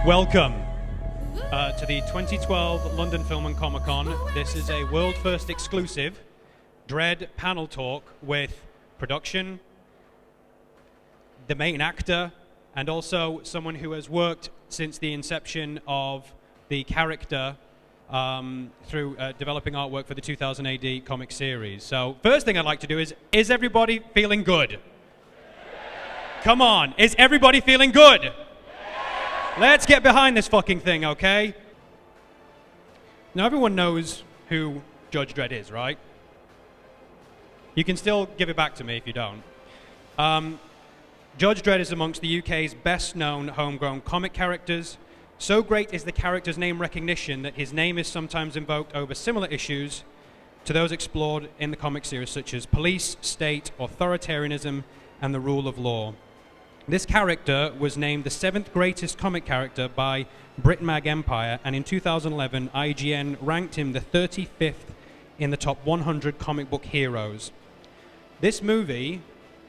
Welcome to the 2012 London Film and Comic Con. This is a world first exclusive Dredd panel talk with production, the main actor, and also someone who has worked since the inception of the character through developing artwork for the 2000 AD comic series. So first thing I'd like to do is everybody feeling good? Come on, is everybody feeling good? Let's get behind this fucking thing, okay? Now everyone knows who Judge Dredd is, right? You can still give it back to me if you don't. Judge Dredd is amongst the UK's best-known homegrown comic characters. So great is the character's name recognition that his name is sometimes invoked over similar issues to those explored in the comic series, such as police, state, authoritarianism, and the rule of law. This character was named the 7th greatest comic character by BritMag Empire, and in 2011, IGN ranked him the 35th in the top 100 comic book heroes. This movie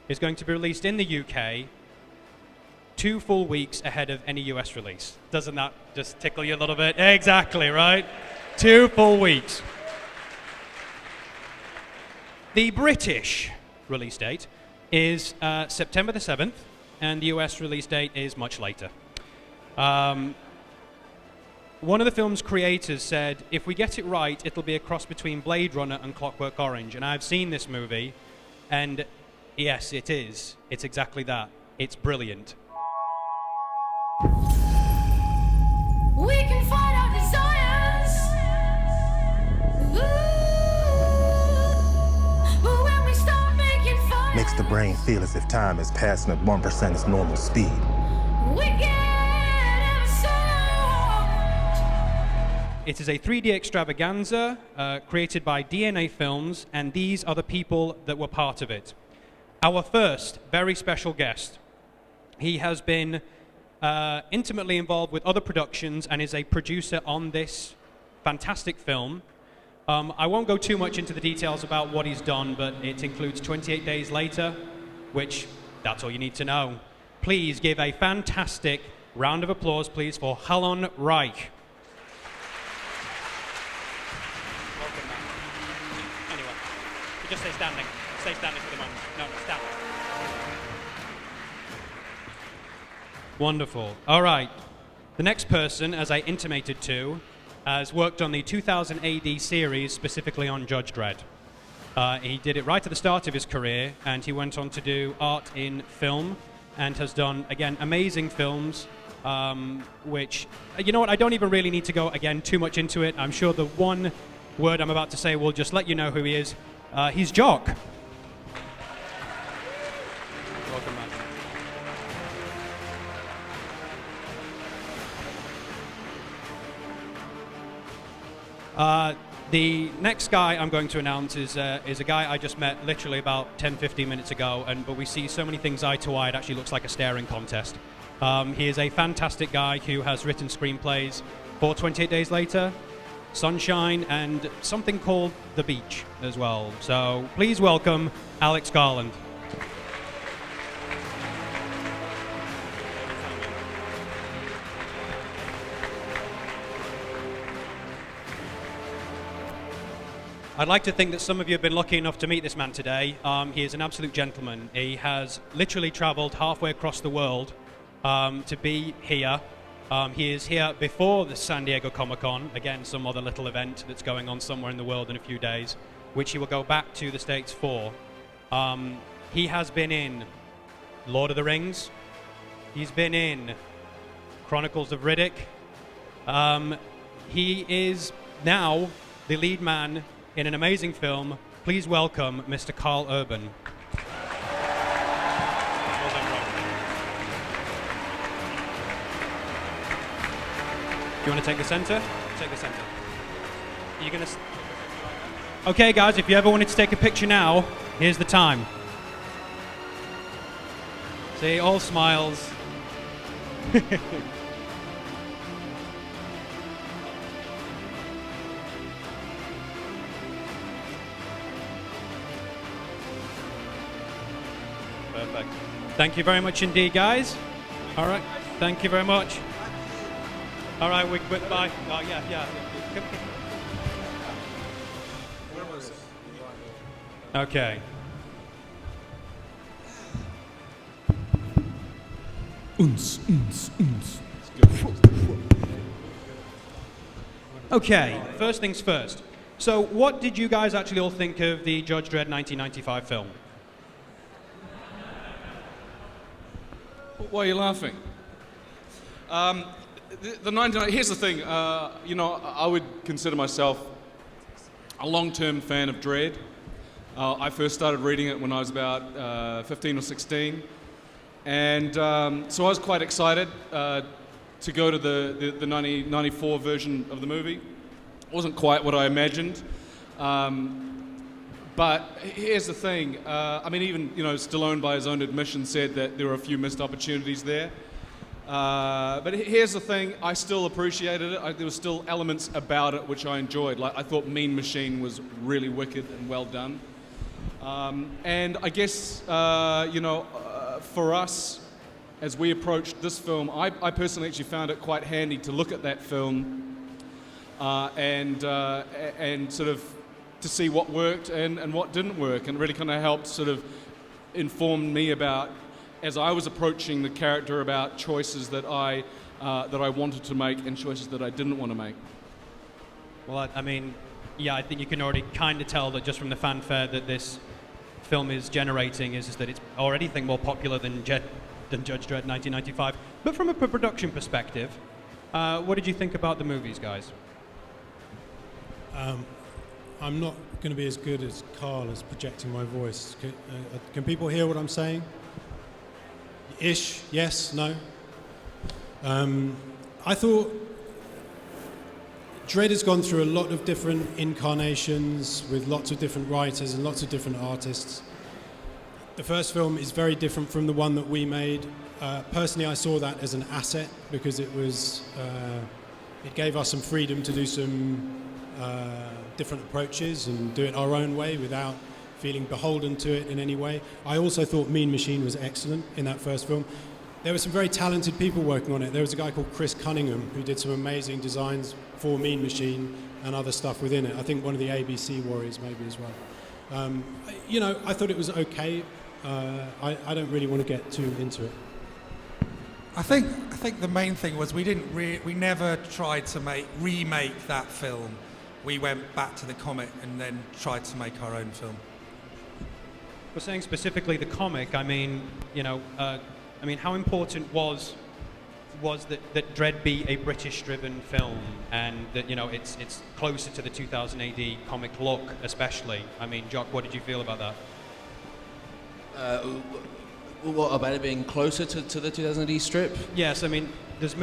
is going to be released in the UK 2 full weeks ahead of any US release. Doesn't that just tickle you a little bit? Exactly, right? 2 full weeks. The British release date is September the 7th, and the US release date is much later. One of the film's creators said, if we get it right, it'll be a cross between Blade Runner and Clockwork Orange. And I've seen this movie, and yes, it is. It's exactly that. It's brilliant. We can find our desires. But when we start making fire, Makes the brain feel as if time is passing at 1% its normal speed. we get ever so It is a 3D extravaganza created by DNA Films, and these are the people that were part of it. Our first very special guest. He has been intimately involved with other productions and is a producer on this fantastic film. I won't go too much into the details about what he's done, but it includes 28 Days Later, which, that's all you need to know. Please give a fantastic round of applause, please, for Allon Reich. Welcome back. Anyway, you just stay standing. Stay standing for the moment. No, stand. Wonderful. All right. The next person, as I intimated to, has worked on the 2000 AD series, specifically on Judge Dredd. He did it right at the start of his career, and he went on to do art in film, and has done, again, amazing films, which, you know what, I don't even really need to go, again, too much into it. I'm sure the one word I'm about to say will just let you know who he is. He's Jock. Welcome back. The next guy I'm going to announce is a guy I just met literally about 10-15 minutes ago, but we see so many things eye to eye, it actually looks like a staring contest. He is a fantastic guy who has written screenplays for 28 Days Later, Sunshine, and something called The Beach as well. So please welcome Alex Garland. I'd like to think that some of you have been lucky enough to meet this man today. He is an absolute gentleman. He has literally traveled halfway across the world to be here. He is here before the San Diego Comic-Con, again, some other little event that's going on somewhere in the world in a few days, which he will go back to the States for. He has been in Lord of the Rings. He's been in Chronicles of Riddick. He is now the lead man in an amazing film. Please welcome Mr. Karl Urban. Do you want to take the center? Take the center. Are you going to... Okay, guys, if you ever wanted to take a picture now, here's the time. See, all smiles. Perfect. Thank you very much indeed, guys. All right. Thank you very much. All right, bye. Oh, yeah. Okay. Okay, first things first. So, what did you guys actually all think of the Judge Dredd 1995 film? Why are you laughing? Here's the thing. I would consider myself a long-term fan of Dredd. I first started reading it when I was about 15 or 16, and so I was quite excited to go to the 1994 version of the movie. It wasn't quite what I imagined, but here's the thing. Even Stallone, by his own admission, said that there were a few missed opportunities there. But here's the thing, I still appreciated it. There were still elements about it which I enjoyed. Like, I thought Mean Machine was really wicked and well done. And I guess, for us, as we approached this film, I personally actually found it quite handy to look at that film and sort of to see what worked and what didn't work, and really kind of helped sort of inform me about, as I was approaching the character, about choices that I wanted to make and choices that I didn't want to make. Well, I think you can already kind of tell that just from the fanfare that this film is generating is that it's already more popular than Judge Dredd 1995. But from a production perspective, what did you think about the movies, guys? I'm not going to be as good as Karl as projecting my voice. Can people hear what I'm saying? Ish, yes, no. I thought Dredd has gone through a lot of different incarnations with lots of different writers and lots of different artists. The first film is very different from the one that we made. Personally, I saw that as an asset because it gave us some freedom to do some different approaches and do it our own way without feeling beholden to it in any way. I also thought Mean Machine was excellent in that first film. There were some very talented people working on it. There was a guy called Chris Cunningham who did some amazing designs for Mean Machine and other stuff within it. I think one of the ABC Warriors maybe as well. I thought it was okay. I don't really want to get too into it. I think the main thing was we never tried to remake that film. We went back to the comic and then tried to make our own film. We're saying specifically the comic. How important was that Dredd be a British-driven film, and that it's closer to the 2000 AD comic look, especially. Jock, what did you feel about that? What about it being closer to the 2000 AD strip? Yes, there's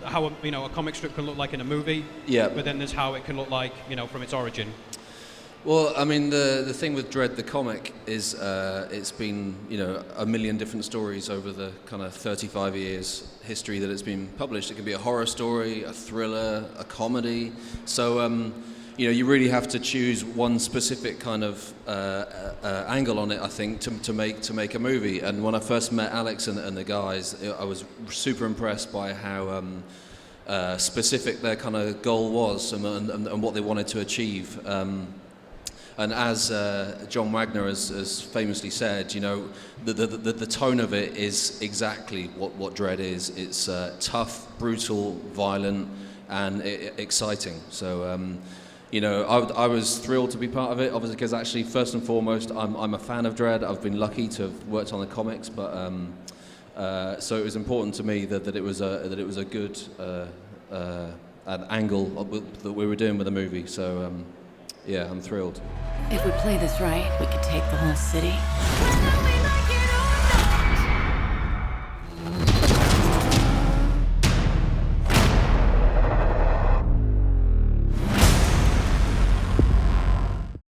how a comic strip can look like in a movie. Yeah. But then there's how it can look like from its origin. Well, the thing with Dredd the comic is it's been a million different stories over the kind of 35 years history that it's been published. It can be a horror story, a thriller, a comedy. So you really have to choose one specific kind of angle on it, I think, to make a movie. And when I first met Alex and the guys, I was super impressed by how specific their kind of goal was and what they wanted to achieve. And as John Wagner has famously said, the tone of it is exactly what Dredd is. It's tough, brutal, violent, and exciting. So, I was thrilled to be part of it, obviously, because actually, first and foremost, I'm a fan of Dredd. I've been lucky to have worked on the comics, but so it was important to me that it was a good an angle that we were doing with the movie. So. Yeah, I'm thrilled. If we play this right, we could take the whole city.